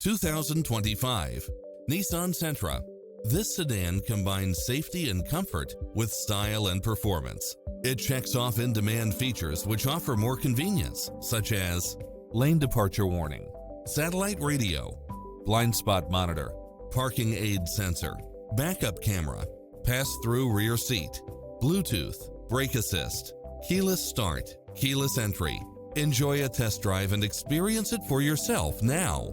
2025 Nissan Sentra. This sedan combines safety and comfort with style and performance. It checks off in-demand features which offer more convenience, such as lane departure warning, satellite radio, blind spot monitor, parking aid sensor, backup camera, pass-through rear seat, Bluetooth, brake assist, keyless start, keyless entry. Enjoy a test drive and experience it for yourself now.